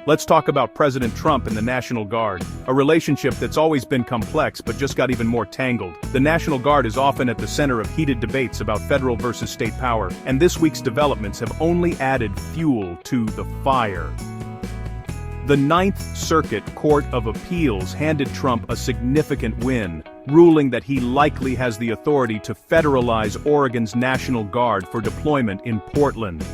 Let's talk about President Trump and the National Guard, a relationship that's always been complex but just got even more tangled. The National Guard is often at the center of heated debates about federal versus state power, and this week's developments have only added fuel to the fire. The Ninth Circuit Court of Appeals handed Trump a significant win, ruling that he likely has the authority to federalize Oregon's National Guard for deployment in Portland.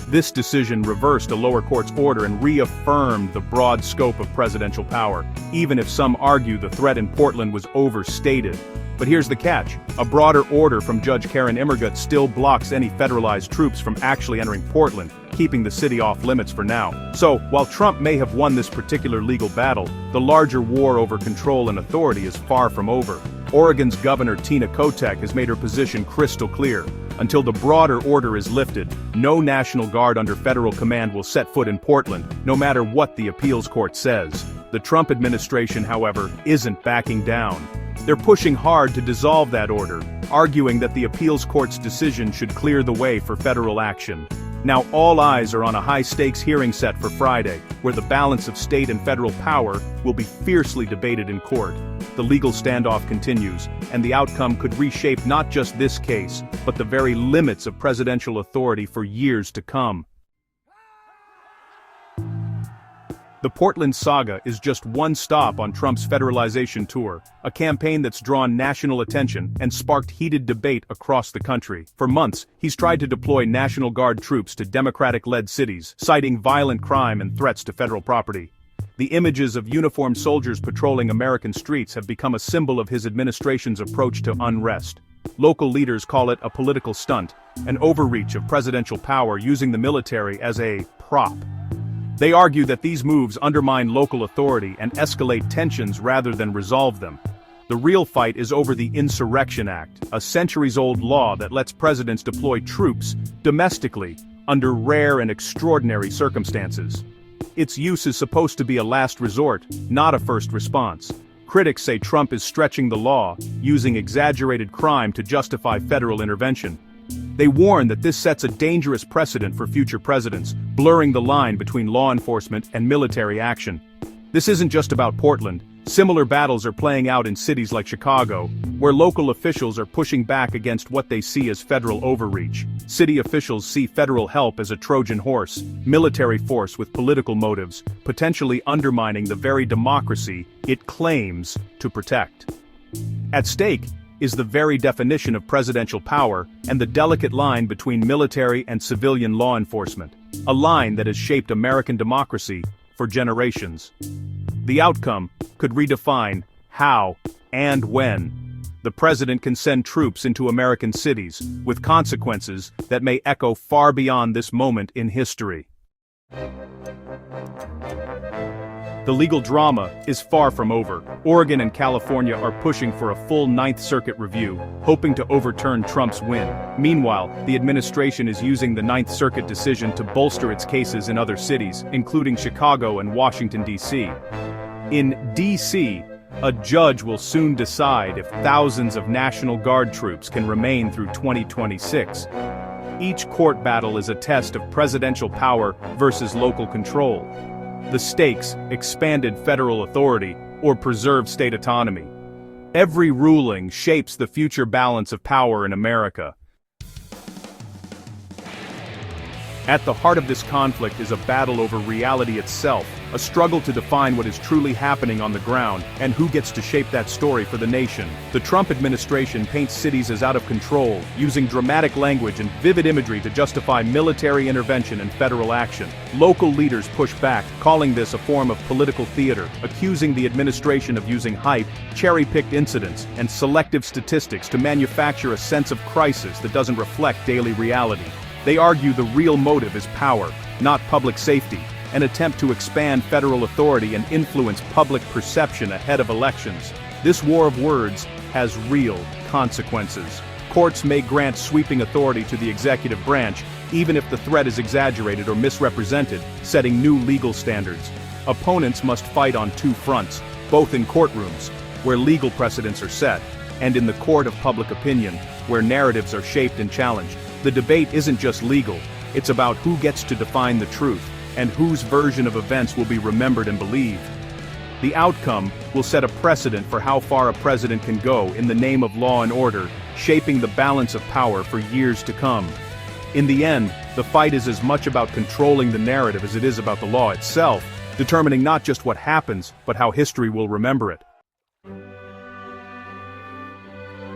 This decision reversed a lower court's order and reaffirmed the broad scope of presidential power, even if some argue the threat in Portland was overstated. But here's the catch: a broader order from Judge Karen Immergut still blocks any federalized troops from actually entering Portland, keeping the city off limits for now. So, while Trump may have won this particular legal battle, the larger war over control and authority is far from over. Oregon's Governor Tina Kotek has made her position crystal clear. Until the broader order is lifted, no National Guard under federal command will set foot in Portland, no matter what the appeals court says. The Trump administration, however, isn't backing down. They're pushing hard to dissolve that order, arguing that the appeals court's decision should clear the way for federal action. Now all eyes are on a high-stakes hearing set for Friday, where the balance of state and federal power will be fiercely debated in court. The legal standoff continues, and the outcome could reshape not just this case, but the very limits of presidential authority for years to come. The Portland saga is just one stop on Trump's federalization tour, a campaign that's drawn national attention and sparked heated debate across the country. For months, he's tried to deploy National Guard troops to Democratic-led cities, citing violent crime and threats to federal property. The images of uniformed soldiers patrolling American streets have become a symbol of his administration's approach to unrest. Local leaders call it a political stunt, an overreach of presidential power using the military as a prop. They argue that these moves undermine local authority and escalate tensions rather than resolve them. The real fight is over the Insurrection Act, a centuries-old law that lets presidents deploy troops domestically under rare and extraordinary circumstances. Its use is supposed to be a last resort, not a first response. Critics say Trump is stretching the law, using exaggerated crime to justify federal intervention. They warn that this sets a dangerous precedent for future presidents, blurring the line between law enforcement and military action. This isn't just about Portland. Similar battles are playing out in cities like Chicago, where local officials are pushing back against what they see as federal overreach. City officials see federal help as a Trojan horse, military force with political motives, potentially undermining the very democracy it claims to protect. At stake is the very definition of presidential power and the delicate line between military and civilian law enforcement, a line that has shaped American democracy for generations. The outcome could redefine how and when the president can send troops into American cities, with consequences that may echo far beyond this moment in history. The legal drama is far from over. Oregon and California are pushing for a full Ninth Circuit review, hoping to overturn Trump's win. Meanwhile, the administration is using the Ninth Circuit decision to bolster its cases in other cities, including Chicago and Washington, D.C. In D.C., a judge will soon decide if thousands of National Guard troops can remain through 2026. Each court battle is a test of presidential power versus local control. The stakes: expanded federal authority or preserved state autonomy. Every ruling shapes the future balance of power in America. At the heart of this conflict is a battle over reality itself, a struggle to define what is truly happening on the ground and who gets to shape that story for the nation. The Trump administration paints cities as out of control, using dramatic language and vivid imagery to justify military intervention and federal action. Local leaders push back, calling this a form of political theater, accusing the administration of using hype, cherry-picked incidents, and selective statistics to manufacture a sense of crisis that doesn't reflect daily reality. They argue the real motive is power, not public safety, an attempt to expand federal authority and influence public perception ahead of elections. This war of words has real consequences. Courts may grant sweeping authority to the executive branch, even if the threat is exaggerated or misrepresented, setting new legal standards. Opponents must fight on two fronts, both in courtrooms, where legal precedents are set, and in the court of public opinion, where narratives are shaped and challenged. The debate isn't just legal, it's about who gets to define the truth, and whose version of events will be remembered and believed. The outcome will set a precedent for how far a president can go in the name of law and order, shaping the balance of power for years to come. In the end, the fight is as much about controlling the narrative as it is about the law itself, determining not just what happens, but how history will remember it.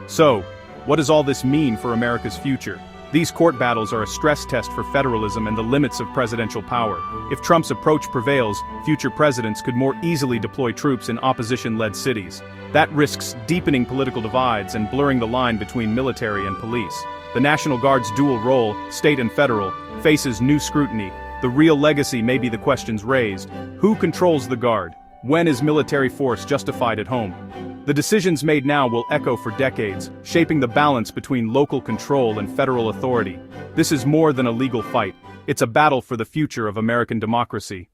So, what does all this mean for America's future? These court battles are a stress test for federalism and the limits of presidential power. If Trump's approach prevails, future presidents could more easily deploy troops in opposition-led cities. That risks deepening political divides and blurring the line between military and police. The National Guard's dual role, state and federal, faces new scrutiny. The real legacy may be the questions raised. Who controls the Guard? When is military force justified at home? The decisions made now will echo for decades, shaping the balance between local control and federal authority. This is more than a legal fight. It's a battle for the future of American democracy.